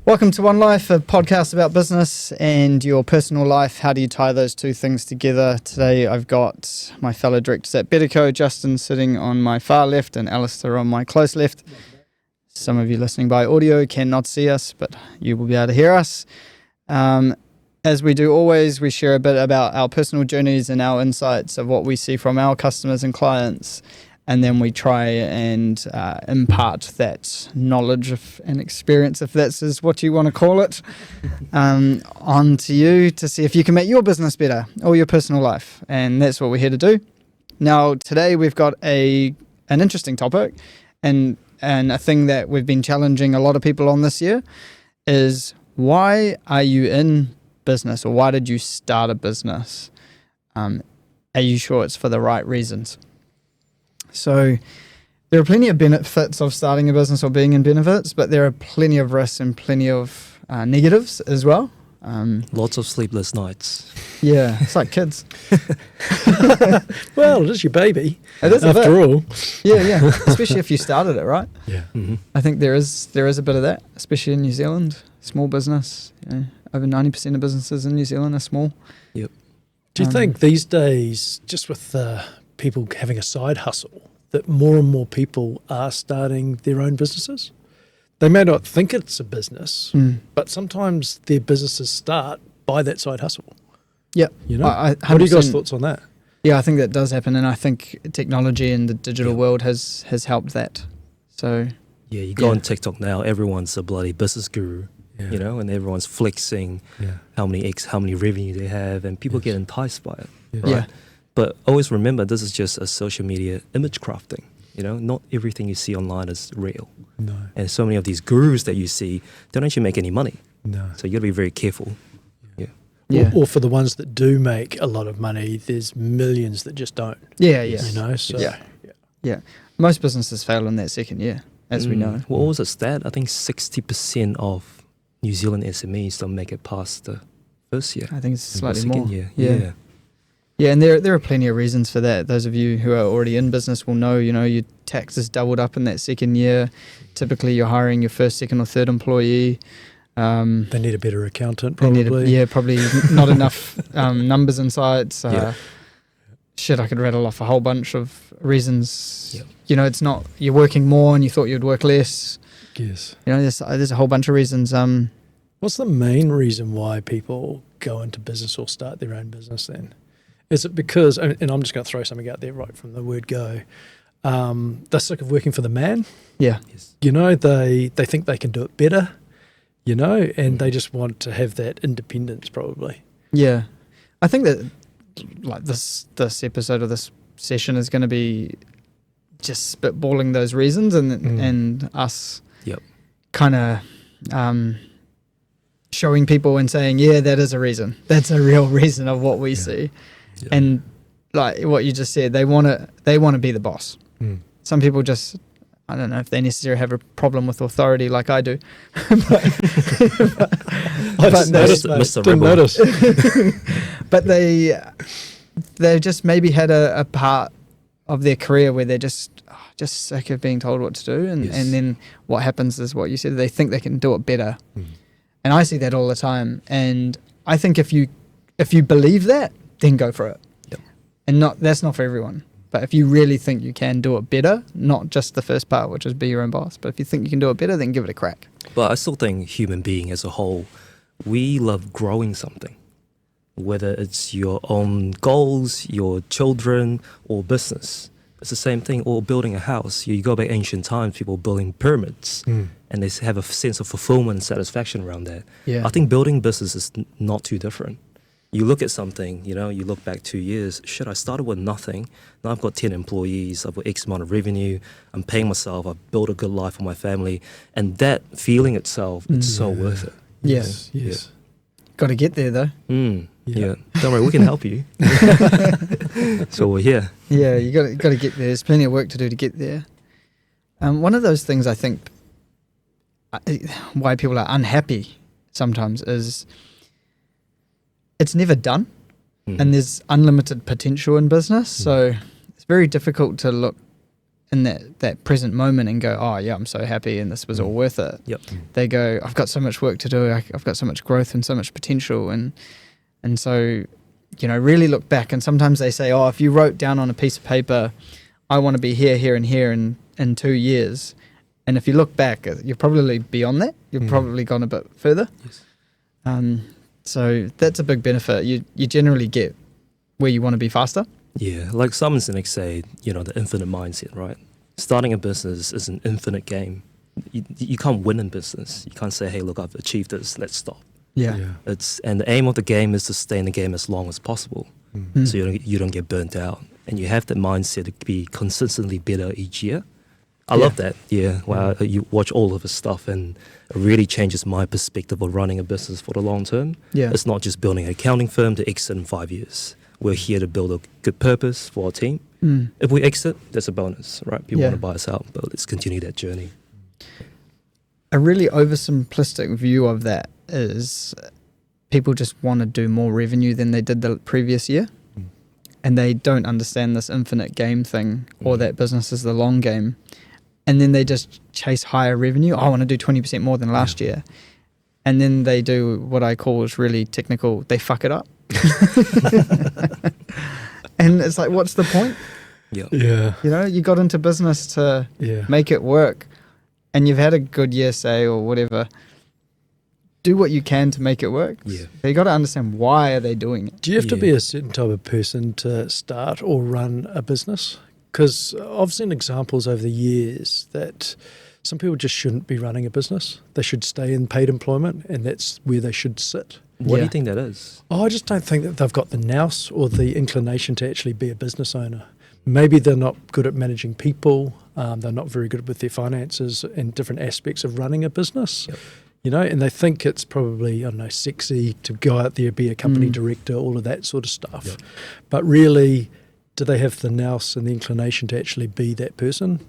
Welcome to OneLife, a podcast about business and your personal life. How do you tie those two things together? Today I've got my fellow directors at BetterCo, Justin sitting on my far left and Alistair on my close left. Some of you listening by audio cannot see us, but you will be able to hear us. As we do always, we share a bit about our personal journeys and our insights of what we see from our customers and clients. And then we try and impart that knowledge and experience, if that's is what you want to call it, onto you to see if you can make your business better or your personal life. And that's what we're here to do. Now, today we've got an interesting topic and a thing that we've been challenging a lot of people on this year is, why are you in business, or why did you start a business? Are you sure it's for the right reasons? So there are plenty of benefits of starting a business or being in benefits, but there are plenty of risks and plenty of negatives as well. Lots of sleepless nights. Yeah, it's like kids. Well, it is your baby. It is after all. Yeah. Especially if you started it, right? Yeah. Mm-hmm. I think there is a bit of that, especially in New Zealand. Small business, over 90% of businesses in New Zealand are small. Yep. Do you think these days, just with people having a side hustle, that more and more people are starting their own businesses? They may not think it's a business, but sometimes their businesses start by that side hustle. Yep. You know, what are you guys' thoughts on that? Yeah, I think that does happen, and I think technology and the digital world has helped that. So yeah, you go on TikTok now, everyone's a bloody business guru, you know, and everyone's flexing how many revenue they have, and people get enticed by it. Yeah. Right? Yeah. But always remember, this is just a social media image crafting. You know, not everything you see online is real. No. And so many of these gurus that you see don't actually make any money. No. So you got to be very careful. Yeah. Or for the ones that do make a lot of money, there's millions that just don't. Yeah. You know, so Yeah. Most businesses fail in that second year, as we know. What was the stat? I think 60% of New Zealand SMEs don't make it past the first year. I think it's slightly second more. year. Yeah. Yeah, and there are plenty of reasons for that. Those of you who are already in business will know, your taxes doubled up in that second year. Typically, you're hiring your first, second, or third employee. They need a better accountant, probably. Probably not enough numbers and sites. Yeah. I could rattle off a whole bunch of reasons. Yep. It's not, you're working more and you thought you'd work less. Yes. There's a whole bunch of reasons. What's the main reason why people go into business or start their own business then? Is it because, and I'm just going to throw something out there right from the word go, they're sick of working for the man? Yeah. Yes. They think they can do it better, and they just want to have that independence probably. Yeah. I think that like this episode of this session is going to be just spitballing those reasons and us kind of showing people and saying, that is a reason. That's a real reason of what we see. Yeah. And like what you just said, they want to be the boss. Some people just, I don't know if they necessarily have a problem with authority like I do. but Didn't notice. But they just maybe had a part of their career where they're just sick of being told what to do, and then what happens is what you said, they think they can do it better. And I see that all the time, and I think if you believe that, then go for it. And that's not for everyone, but if you really think you can do it better, not just the first part, which is be your own boss, but if you think you can do it better, then give it a crack. But I still think human being as a whole, we love growing something, whether it's your own goals, your children, or business. It's the same thing, or building a house. You go back ancient times, people building pyramids, and they have a sense of fulfillment and satisfaction around that. Yeah. I think building business is not too different. You look at something, you look back 2 years, I started with nothing. Now I've got 10 employees, I've got X amount of revenue, I'm paying myself, I've built a good life for my family. And that feeling itself, it's so worth it. Yes. Got to get there though. Yeah. Don't worry, we can help you. So we're here. Yeah, you got to get there. There's plenty of work to do to get there. One of those things I think why people are unhappy sometimes is it's never done, and there's unlimited potential in business. So it's very difficult to look in that present moment and go, oh yeah, I'm so happy and this was all worth it. Yep. They go, I've got so much work to do. I've got so much growth and so much potential. And so, really look back. And sometimes they say, oh, if you wrote down on a piece of paper, I want to be here, here and here in 2 years. And if you look back, you're probably beyond that. You've probably gone a bit further. Yes. So that's a big benefit. You generally get where you want to be faster. Yeah, like Simon Sinek said, the infinite mindset, right? Starting a business is an infinite game. You can't win in business. You can't say, hey, look, I've achieved this, let's stop. Yeah. And the aim of the game is to stay in the game as long as possible, so you don't get burnt out. And you have that mindset to be consistently better each year. I love that. Yeah, well, you watch all of his stuff, and it really changes my perspective of running a business for the long term. Yeah. It's not just building an accounting firm to exit in 5 years. We're here to build a good purpose for our team. If we exit, that's a bonus, right? People want to buy us out, but let's continue that journey. A really oversimplistic view of that is people just want to do more revenue than they did the previous year. And they don't understand this infinite game thing, or that business is the long game. And then they just chase higher revenue. I want to do 20% more than last year. And then they do what I call is really technical. They fuck it up. And it's like, what's the point? Yeah. You got into business to make it work, and you've had a good year, say, or whatever. Do what you can to make it work. Yeah. So you got to understand, why are they doing it? Do you have to be a certain type of person to start or run a business? Because I've seen examples over the years that some people just shouldn't be running a business. They should stay in paid employment, and that's where they should sit. What do you think that is? Oh, I just don't think that they've got the nous or the inclination to actually be a business owner. Maybe they're not good at managing people. They're not very good with their finances and different aspects of running a business. And they think it's probably, sexy to go out there, be a company director, all of that sort of stuff. Yep. But really, do they have the nous and the inclination to actually be that person?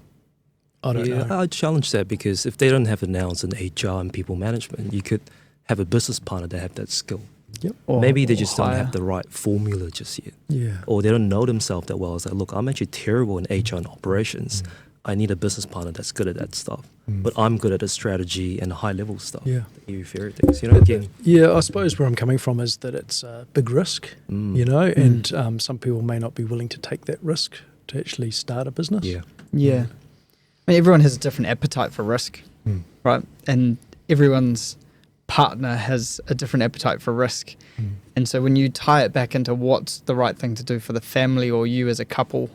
I don't know. I challenge that, because if they don't have the nous in HR and people management, you could have a business partner that have that skill. Yep. Maybe they just don't have the right formula just yet. Yeah. Or they don't know themselves that well. It's like, look, I'm actually terrible in HR and operations. I need a business partner that's good at that stuff. But I'm good at the strategy and the high level stuff. Yeah. You fairy things, again. Yeah, I suppose where I'm coming from is that it's a big risk, and some people may not be willing to take that risk to actually start a business. Yeah. I mean, everyone has a different appetite for risk, right? And everyone's partner has a different appetite for risk. And so when you tie it back into what's the right thing to do for the family or you as a couple,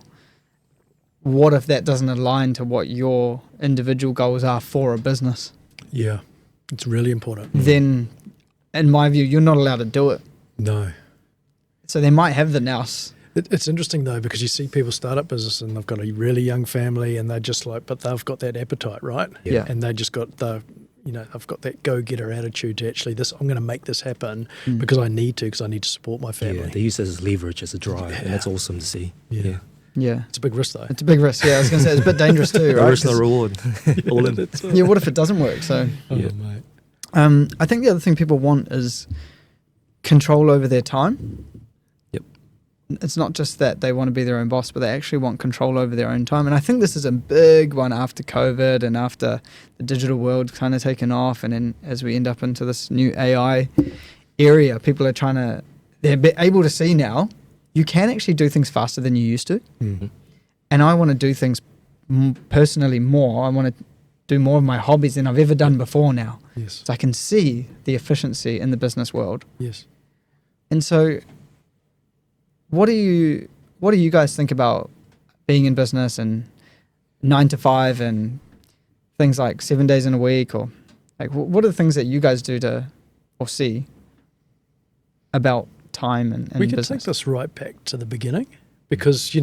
what if that doesn't align to what your individual goals are for a business? Yeah, it's really important. Then, in my view, you're not allowed to do it. No. So they might have the nous. It's interesting, though, because you see people start up business and they've got a really young family and they're just like, but they've got that appetite, right? Yeah. And they just got I've got that go-getter attitude to actually I'm going to make this happen because I need to support my family. Yeah, they use that as leverage, as a drive, and that's awesome to see. Yeah. Yeah. It's a big risk, though. It's a big risk. Yeah, I was going to say, it's a bit dangerous too, right? Risk no reward. All in. Yeah, what if it doesn't work? So, mate. I think the other thing people want is control over their time. Yep. It's not just that they want to be their own boss, but they actually want control over their own time. And I think this is a big one after COVID and after the digital world kind of taken off. And then as we end up into this new AI area, people are they're able to see now, you can actually do things faster than you used to. Mm-hmm. And I want to do things personally more. I want to do more of my hobbies than I've ever done before now. Yes. So I can see the efficiency in the business world. Yes. And so what do you guys think about being in business and 9 to 5 and things like 7 days in a week, or like what are the things that you guys do or see about time and we can business? take this right back to the beginning because,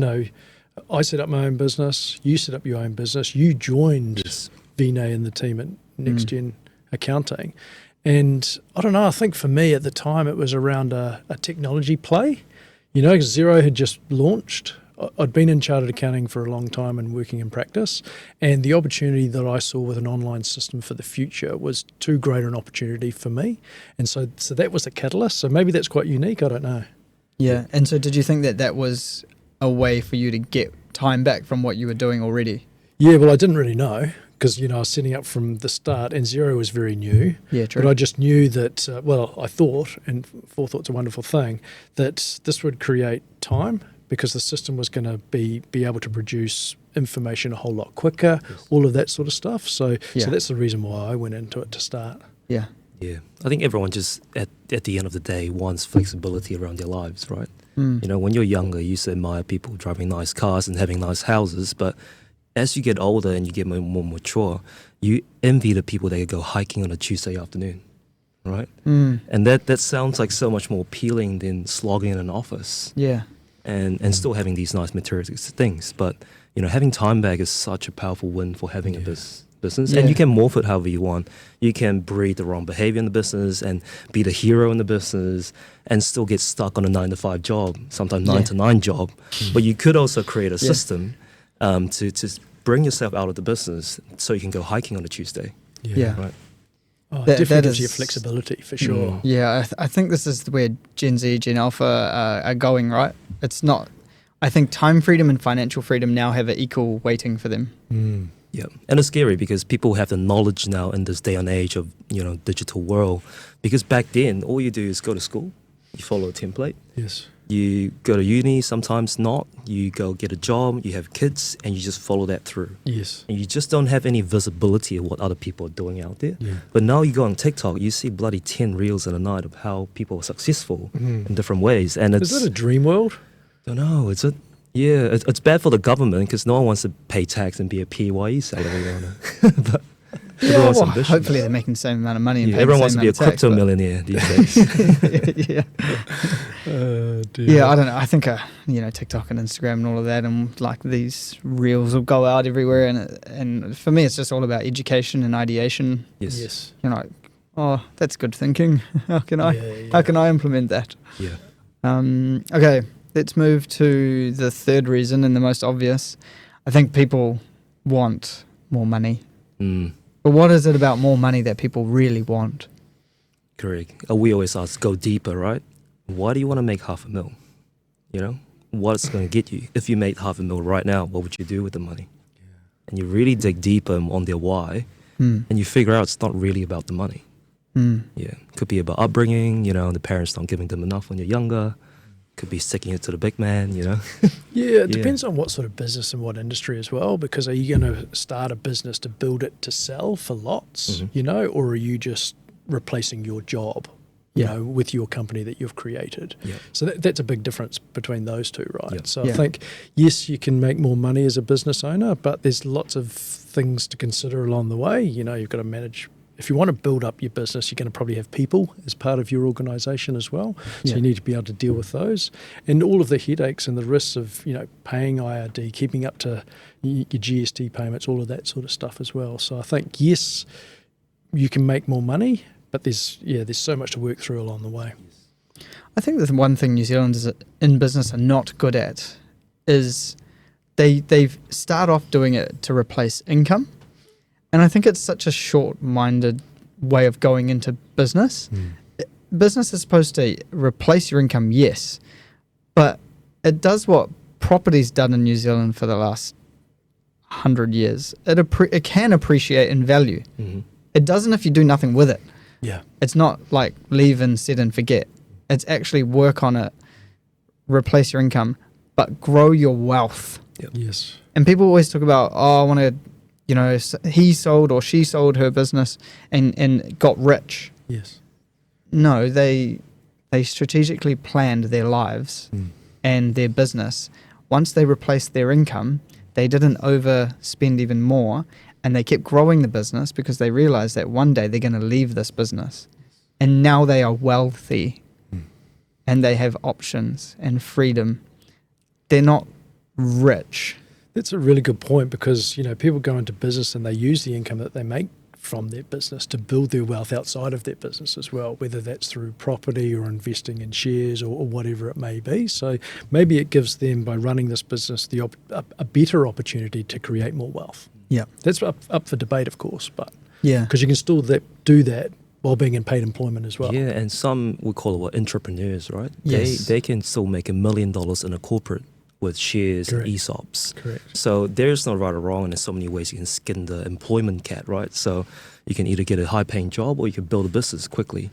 I set up my own business, you set up your own business, you joined Vinay and the team at Next Gen Accounting. And I don't know, I think for me at the time it was around a technology play. Because Xero had just launched. I'd been in chartered accounting for a long time and working in practice, and the opportunity that I saw with an online system for the future was too great an opportunity for me. And so that was the catalyst. So maybe that's quite unique, I don't know. Yeah, and so did you think that was a way for you to get time back from what you were doing already? Yeah, well, I didn't really know because, I was setting up from the start and Xero was very new. Yeah, true. But I just knew that, I thought, and forethought's a wonderful thing, that this would create time because the system was going to be able to produce information a whole lot quicker, all of that sort of stuff. So that's the reason why I went into it to start. Yeah. Yeah, I think everyone just at the end of the day wants flexibility around their lives, right? When you're younger, you used to admire people driving nice cars and having nice houses, but as you get older and you get more mature, you envy the people that can go hiking on a Tuesday afternoon, right? And that sounds like so much more appealing than slogging in an office. Yeah. And still having these nice materialistic things, but having time back is such a powerful win for having a business. And you can morph it however you want. You can breed the wrong behavior in the business and be the hero in the business and still get stuck on a 9-to-5 job, sometimes 9-to-9 job. But you could also create a system to bring yourself out of the business so you can go hiking on a Tuesday. Yeah. Right. Oh, it definitely gives you flexibility for sure. Yeah, I think this is where Gen Z, Gen Alpha are going, right? It's not... I think time freedom and financial freedom now have an equal weighting for them. Yeah, and it's scary because people have the knowledge now in this day and age of digital world. Because back then, all you do is go to school, you follow a template. Yes. You go to uni, sometimes not. You go get a job, you have kids, and you just follow that through. Yes. And you just don't have any visibility of what other people are doing out there. Yeah. But now you go on TikTok, you see bloody 10 reels in a night of how people are successful in different ways. And Is that a dream world? I don't know, is it? Yeah, it's bad for the government because no one wants to pay tax and be a PYE salary but everyone's ambitious. Hopefully they're making the same amount of money. And everyone wants to be a crypto tax, millionaire these days. Yeah. Dear. I don't know. I think TikTok and Instagram and all of that, and like these reels will go out everywhere, and for me, it's just all about education and ideation. Yes. Like, oh, that's good thinking. How can I implement that? Yeah. Okay. Let's move to the third reason and the most obvious. I think people want more money. But what is it about more money that people really want? Correct. We always ask, go deeper, right? Why do you want to make $500,000? What's going to get you? If you made $500,000 right now, what would you do with the money? Yeah. And you really dig deeper on their why, and you figure out it's not really about the money. Yeah, could be about upbringing. The parents not giving them enough when you're younger. Could be sticking it to the big man, Yeah, it depends on what sort of business and what industry as well, because are you going to start a business to build it to sell for lots, or are you just replacing your job, with your company that you've created? Yeah. So that's a big difference between those two, right? Yeah. So I think, yes, you can make more money as a business owner, but there's lots of things to consider along the way. You've got to manage. If you want to build up your business, you're going to probably have people as part of your organisation as well. So you need to be able to deal with those. And all of the headaches and the risks of, paying IRD, keeping up to your GST payments, all of that sort of stuff as well. So I think, yes, you can make more money, but there's so much to work through along the way. I think the one thing New Zealanders in business are not good at is they start off doing it to replace income. And I think it's such a short-minded way of going into business. Business is supposed to replace your income, yes, but it does what property's done in New Zealand for the last 100 years. It can appreciate in value. It doesn't if you do nothing with it. Yeah. It's not like leave and set and forget. It's actually work on it, replace your income, but grow your wealth. Yep. Yes. And people always talk about, I want to... he sold or she sold her business and got rich. Yes. No, they strategically planned their lives and their business. Once they replaced their income, they didn't overspend even more, and they kept growing the business because they realized that one day they're going to leave this business. And now they are wealthy and they have options and freedom. They're not rich. That's a really good point because, people go into business and they use the income that they make from their business to build their wealth outside of their business as well, whether that's through property or investing in shares or whatever it may be. So maybe it gives them, by running this business, a better opportunity to create more wealth. Yeah. That's up for debate, of course, but yeah, because you can still do that while being in paid employment as well. Yeah, and some we call it entrepreneurs, right? Yes. They can still make $1 million in a corporate with shares Correct. and ESOPs. Correct. So there's no right or wrong, and there's so many ways you can skin the employment cat, right? So you can either get a high-paying job or you can build a business quickly.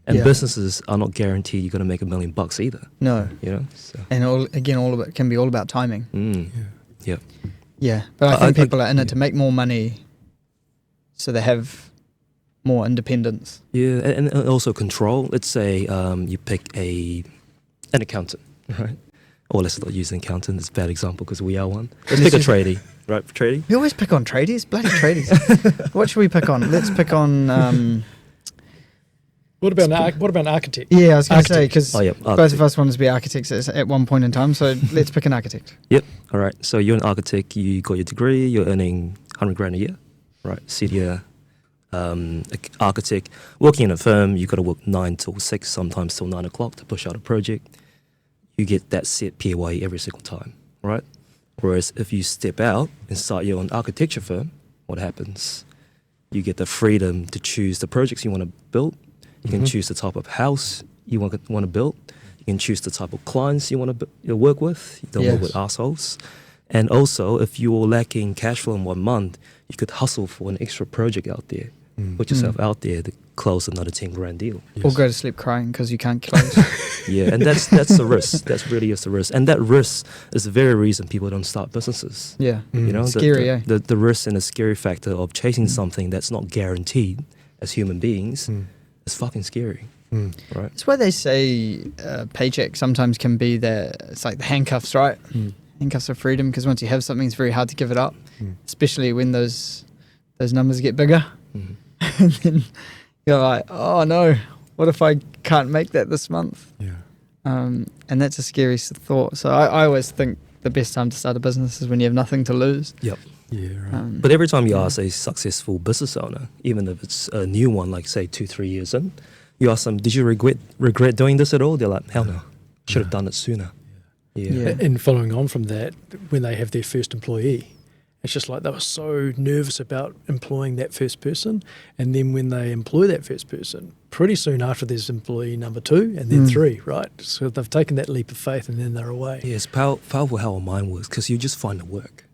And Yeah. businesses are not guaranteed you're going to make $1 million either. No. You know. So. And all of it can be all about timing. Yeah. Yeah. But I think people are in it to make more money so they have more independence. Yeah, and also control. Let's say you pick an accountant, right? Or let's not use an accountant. It's a bad example because we are one. Let's pick a tradie, right? Tradie. We always pick on tradies. Bloody tradies. What should we pick on? Let's pick on... What about an architect? yeah, I was going to say, Architect. because Oh, yeah, both architect. of us wanted to be architects at one point in time, so let's pick an architect. Yep. All right. So you're an architect. You got your degree. You're earning $100,000 a year, right? Senior architect. Working in a firm, you got to work 9 till 6, sometimes till 9 o'clock to push out a project. You get that set PAYE every single time, right? Whereas if you step out and start your own architecture firm, what happens? You get the freedom to choose the projects you want to build. You can choose the type of house you want to build. You can choose the type of clients you want to work with. You don't work with assholes. And also, if you're lacking cash flow in 1 month, you could hustle for an extra project out there. Put yourself out there to close another $10,000 deal. Or go to sleep crying because you can't close. Yeah, and that's the risk. That's really is the risk. And that risk is the very reason people don't start businesses. Yeah. You know, Scary, eh? the risk and the scary factor of chasing something that's not guaranteed as human beings is fucking scary. Right? That's why they say paycheck sometimes can be it's like the handcuffs, right? Handcuffs of freedom, because once you have something, it's very hard to give it up, especially when those numbers get bigger. And then you're like, oh no, what if I can't make that this month? Yeah. And that's a scary thought. So I always think the best time to start a business is when you have nothing to lose. Yep. Yeah. Right. But every time you ask a successful business owner, even if it's a new one, like say 2-3 years in, you ask them, did you regret doing this at all? They're like, hell no, should have done it sooner. Yeah. And following on from that, when they have their first employee, it's just like they were so nervous about employing that first person. And then when they employ that first person, pretty soon after there's employee number 2 and then 3, right? So they've taken that leap of faith and then they're away. Yeah, it's powerful how our mind works because you just find the work.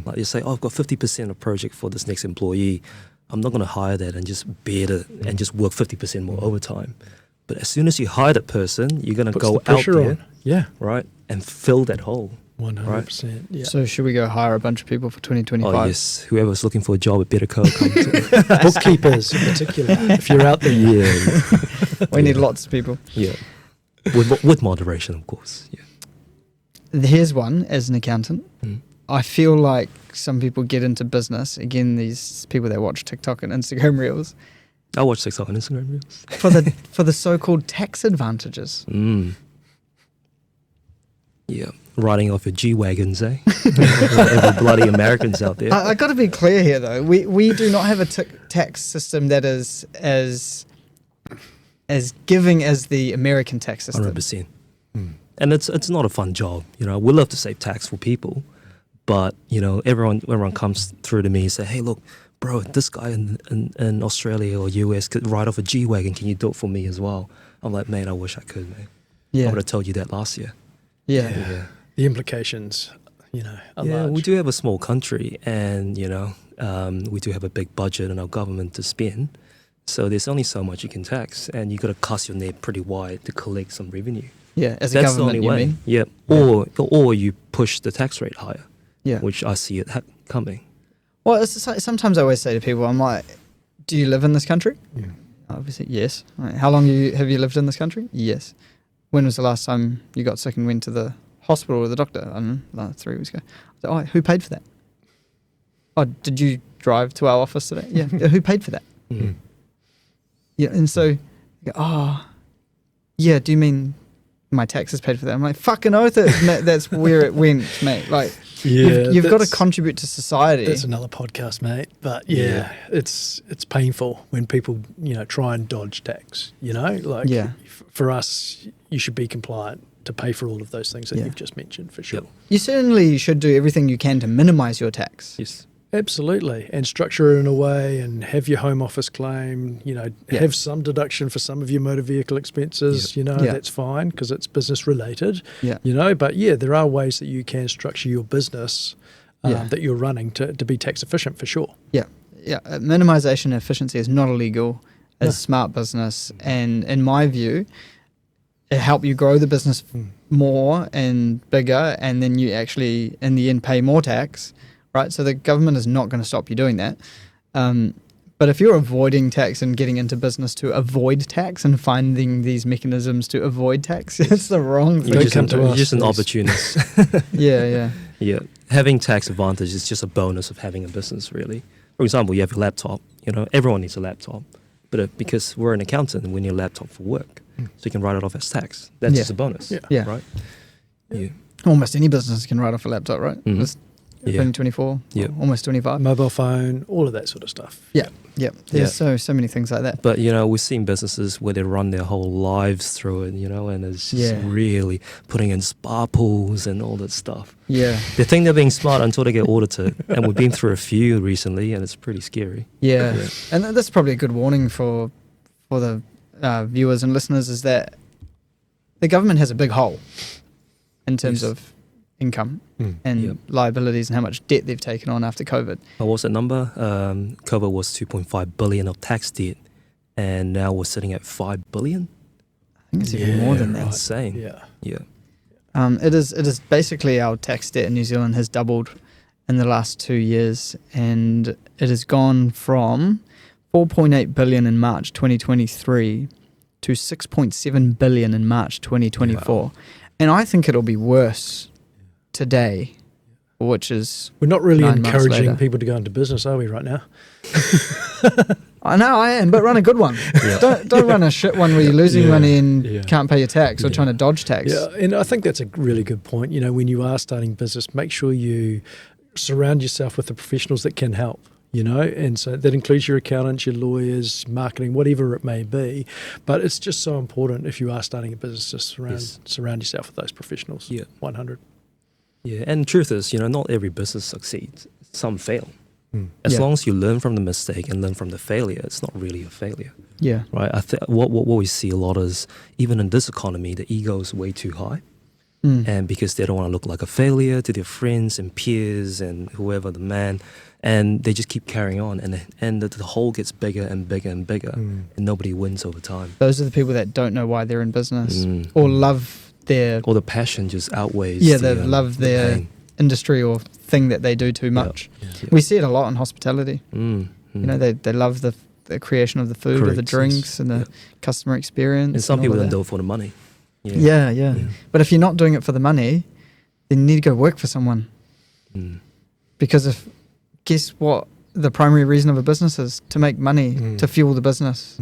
Like you say, I've got 50% of project for this next employee. I'm not going to hire that and just bear it and just work 50% more overtime. But as soon as you hire that person, you're going to go out there, Yeah. right, and fill that hole. 100%. Yeah. So should we go hire a bunch of people for 2025? Oh yes, whoever's looking for a job at BetterCo, come to Bookkeepers in particular, if you're out there. Yeah, We need lots of people. yeah, with moderation, of course. Yeah. Here's one as an accountant. I feel like some people get into business, again, these people that watch TikTok and Instagram reels, I watch TikTok and Instagram reels. for the so-called tax advantages. Yeah, riding off your G-Wagons, eh? Every bloody Americans out there. I got to be clear here, though. We do not have a tax system that is as giving as the American tax system. 100%. And it's not a fun job. You know, we love to save tax for people, but you know, everyone comes through to me and say, "Hey, look, bro, this guy in Australia or US could ride off a G-Wagon. Can you do it for me as well?" I'm like, "Man, I wish I could, man. I would have told you that last year." Yeah. The implications, are large. We do have a small country, and we do have a big budget in our government to spend. So there's only so much you can tax, and you got to cast your net pretty wide to collect some revenue. Yeah, as a That's the government, only you way. mean? Yeah. Or you push the tax rate higher. Yeah. Which I see it coming. Well, sometimes I always say to people, I'm like, do you live in this country? Yeah. Obviously, yes. Right. How long have you lived in this country? Yes. When was the last time you got sick and went to the hospital or the doctor? I don't know, like 3 weeks ago. So, who paid for that? Oh, did you drive to our office today? Yeah. Who paid for that? Yeah, and so, yeah, do you mean my taxes paid for that? I'm like, fucking oath it, that's where it went, mate. Like, you've got to contribute to society. That's another podcast, mate. But it's painful when people, try and dodge tax, for us, you should be compliant to pay for all of those things that you've just mentioned, for sure. Yep. You certainly should do everything you can to minimize your tax. Yes. Absolutely, and structure it in a way, and have your home office claim. Have some deduction for some of your motor vehicle expenses. That's fine because it's business related. But there are ways that you can structure your business that you're running to be tax efficient for sure. Minimization efficiency is not illegal. It's smart business, and in my view, it help you grow the business more and bigger, and then you actually in the end pay more tax. Right, so the government is not going to stop you doing that. But if you're avoiding tax and getting into business to avoid tax and finding these mechanisms to avoid tax, it's the wrong thing. You're just an opportunist. Yeah. Having tax advantage is just a bonus of having a business, really. For example, you have a laptop. Everyone needs a laptop. But because we're an accountant, we need a laptop for work. So you can write it off as tax. That's just a bonus. Right? Yeah. Almost any business can write off a laptop, right? Mm-hmm. 24, almost 25. Mobile phone, all of that sort of stuff. There's so many things like that. But we've seen businesses where they run their whole lives through it, and it's just really putting in spa pools and all that stuff. They think they're being smart until they get audited, and we've been through a few recently, and it's pretty scary. And that's probably a good warning for the viewers and listeners, is that the government has a big hole in terms of income and liabilities and how much debt they've taken on after COVID. What was that number? COVID was 2.5 billion of tax debt, and now we're sitting at 5 billion. I think it's even more than that. Insane. It is basically our tax debt in New Zealand has doubled in the last 2 years, and it has gone from 4.8 billion in March 2023 to 6.7 billion in March 2024. Wow. And I think it'll be worse today, which is we're not really encouraging people to go into business, are we, right now? I know I am, but run a good one. Don't run a shit one where you're losing money and can't pay your tax or trying to dodge tax. And I think that's a really good point. When you are starting business, make sure you surround yourself with the professionals that can help. And so that includes your accountants, your lawyers, marketing, whatever it may be. But it's just so important if you are starting a business to surround yourself with those professionals. 100. Yeah, and the truth is, not every business succeeds. Some fail. As long as you learn from the mistake and learn from the failure, it's not really a failure. Right? I think what we see a lot is, even in this economy, the ego is way too high. And because they don't want to look like a failure to their friends and peers and whoever, the man, and they just keep carrying on, and the hole gets bigger and bigger and bigger, and nobody wins over time. Those are the people that don't know why they're in business or love or the passion just outweighs they love their industry or thing that they do too much. We see it a lot in hospitality. They love the creation of the food or the drinks and the customer experience. And some people don't do it for the money. But if you're not doing it for the money, then you need to go work for someone. Because guess what the primary reason of a business is? To make money, to fuel the business,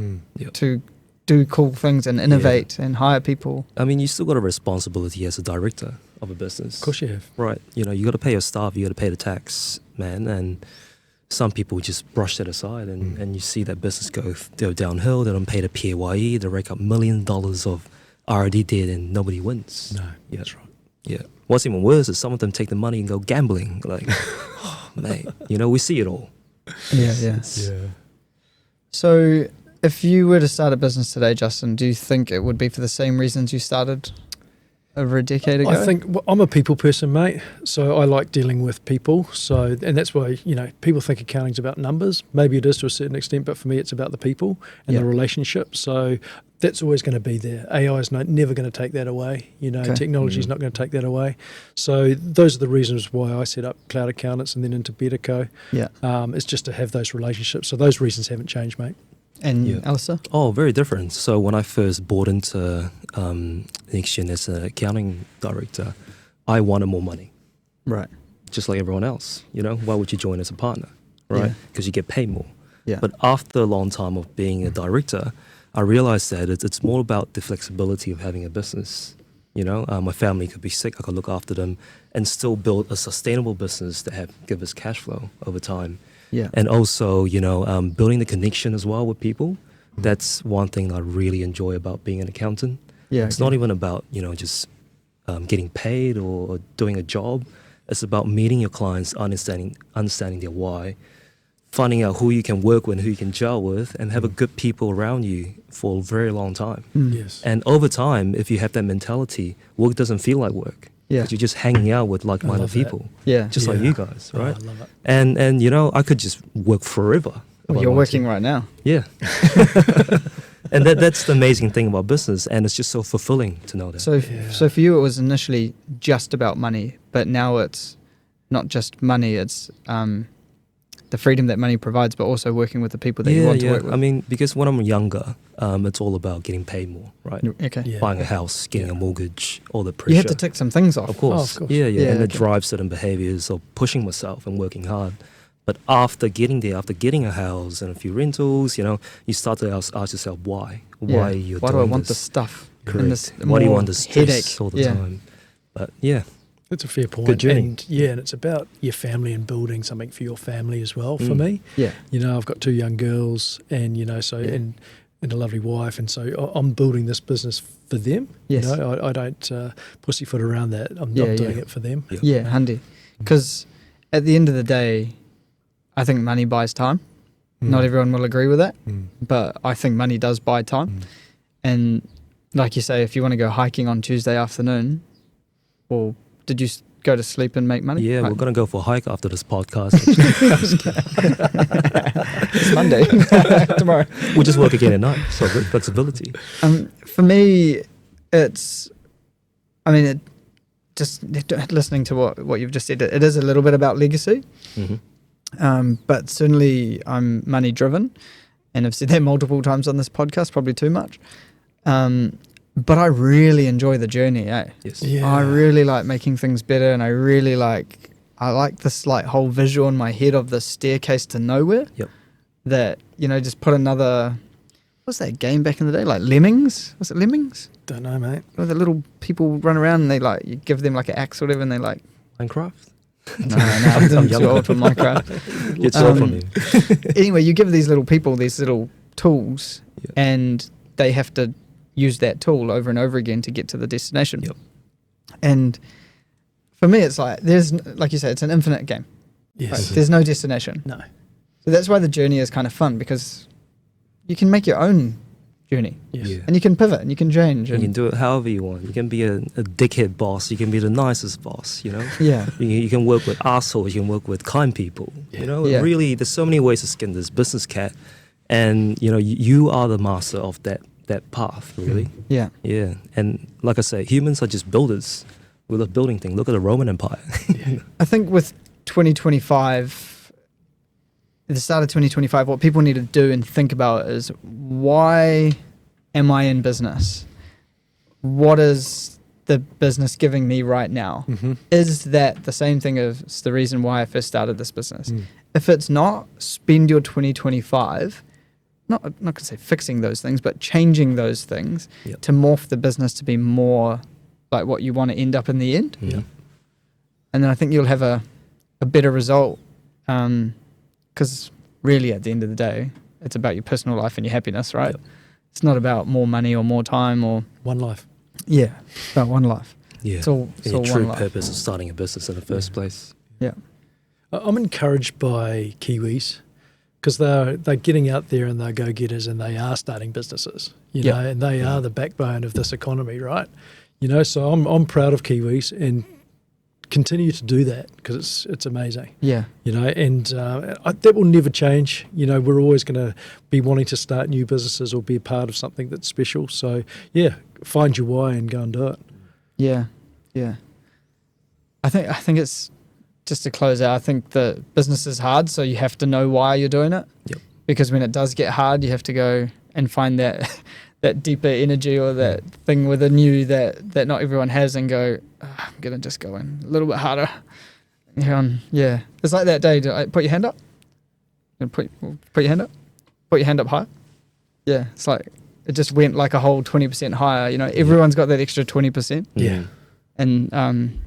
to do cool things and innovate and hire people. I mean, you still got a responsibility as a director of a business. Of course you have. Right. You got to pay your staff, you got to pay the tax, man. And some people just brush that aside and you see that business go downhill. They don't pay the PAYE, they rake up $1 million of R&D debt and nobody wins. No, that's right. Yeah. What's even worse is some of them take the money and go gambling. Like, oh, mate, we see it all. Yeah. So if you were to start a business today, Justin, do you think it would be for the same reasons you started over a decade ago? I think I'm a people person, mate. So I like dealing with people. And that's why, people think accounting's about numbers. Maybe it is to a certain extent, but for me, it's about the people and the relationship. So that's always going to be there. AI is never going to take that away. Technology is not going to take that away. So those are the reasons why I set up Cloud Accountants and then into BetterCo. It's just to have those relationships. So those reasons haven't changed, mate. And Alistair? Oh, very different. So when I first bought into NextGen as an accounting director, I wanted more money. Right. Just like everyone else. Why would you join as a partner? Right? Because you get paid more. Yeah. But after a long time of being a director, I realized that it's more about the flexibility of having a business. My family could be sick, I could look after them and still build a sustainable business that give us cash flow over time. Yeah. And also, building the connection as well with people. That's one thing I really enjoy about being an accountant. It's not even about, just getting paid or doing a job. It's about meeting your clients, understanding their why, finding out who you can work with, who you can gel with, and have a good people around you for a very long time. Yes. And over time, if you have that mentality, work doesn't feel like work. Yeah. Because you're just hanging out with like-minded love that. people. Yeah. Just like you guys, Oh, right? I love it. And you know, I could just work forever. if Well, I you're wanted working to. right now. Yeah. And that's the amazing thing about business, and it's just so fulfilling to know that. So for you, it was initially just about money, but now it's not just money. It's the freedom that money provides, but also working with the people that you want to work with. I mean, because when I'm younger, it's all about getting paid more, right? Okay. Yeah. Buying a house, getting a mortgage, all the pressure. You have to tick some things off. Of course. Oh, of course. Yeah. Yeah, And it okay. drives certain behaviors of pushing myself and working hard. But after getting there, after getting a house and a few rentals, you know, you start to ask yourself why. Why you're Why do doing I want this. this stuff? Correct. And this Why do you more want this stress headache? all the time? But yeah, That's a fair point. Good journey. And it's about your family and building something for your family as well. For me, Yeah. you know, I've got 2 young girls, and you know, so and a lovely wife, and so I'm building this business for them. Yes. You know, I don't pussyfoot around that. I'm Yeah, doing yeah. it for them. Yeah, handy. Because at the end of the day, I think money buys time. Not everyone will agree with that, but I think money does buy time. And like you say, if you want to go hiking on Tuesday afternoon, well, did you go to sleep and make money? yeah, Right. we're gonna go for a hike after this podcast. It's Monday tomorrow. We'll just work again at night. So good flexibility. For me, it's, I mean, just listening to what you've just said, it is a little bit about legacy. But certainly I'm money driven, and I've said that multiple times on this podcast, probably too much. But I really enjoy the journey. Yes. Yeah. I really like making things better, and I like this like whole visual in my head of the staircase to nowhere. Yep. That, you know, just put another, what's that game back in the day? Like Lemmings? Was it Lemmings? Don't know, mate. Where the little people run around and they like, you give them like an axe or whatever, and they like, Minecraft. no, I'm too old for Minecraft. It's all from you. Anyway, you give these little people these little tools, Yeah. and they have to use that tool over and over again to get to the destination. Yep. And for me, it's like, like you said, it's an infinite game. Yes. Right? There's no destination. No. So that's why the journey is kind of fun, because you can make your own journey, Yes. Yeah. and you can pivot and you can change. You And can do it however you want. You can be a dickhead boss. You can be the nicest boss, you know? yeah, You can work with assholes. You can work with kind people. You know, Yeah. really, there's so many ways to skin this business cat. And, you know, you are the master of that path, really. yeah, Yeah. And like I say, humans are just builders. We love building things. Look at the Roman Empire. I think with 2025, at the start of 2025, what people need to do and think about is, why am I in business? What is the business giving me right now? Is that the same thing as the reason why I first started this business? If it's not, spend your 2025, not going to say fixing those things, but changing those things Yep. to morph the business to be more like what you want to end up in the end. Yeah. And then I think you'll have a better result, because really at the end of the day, it's about your personal life and your happiness, right? Yep. It's not about more money or more time or, OneLife. yeah, it's about one life. Yeah. It's all your one true life. purpose of starting a business in the first place. Yeah. I'm encouraged by Kiwis, because they're getting out there and they're go-getters, and they are starting businesses, you Yeah. know, and they are the backbone of this economy, right? You know, so I'm proud of Kiwis, and continue to do that, because it's amazing, Yeah. you know, and that will never change. You know, we're always going to be wanting to start new businesses or be a part of something that's special. So yeah, find your why and go and do it. Yeah. Yeah. I think it's, just to close out, I think the business is hard, so you have to know why you're doing it. Yep. Because when it does get hard, you have to go and find that that deeper energy or that thing within you that not everyone has, and go, I'm gonna just go in a little bit harder. Yeah, it's like that day. Put your hand up. Put your hand up. Put your hand up high. Yeah, it's like it just went like a whole 20% higher. You know, everyone's got that extra 20%, Yeah. and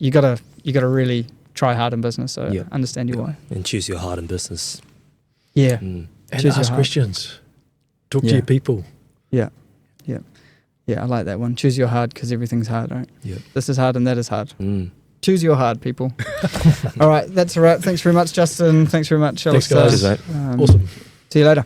you gotta really try hard in business. So Yeah. understand your why. And choose your heart in business. Yeah, Mm. And Choose your ask heart. questions. Talk to Yeah. your people. yeah. I like that one. Choose your hard, because everything's hard, right? Yeah. This is hard and that is hard. Mm. Choose your hard, people. All right, that's a wrap. Thanks very much, Justin. Thanks very much, Thanks, Alistair. guys. Cheers, mate. Awesome. See you later.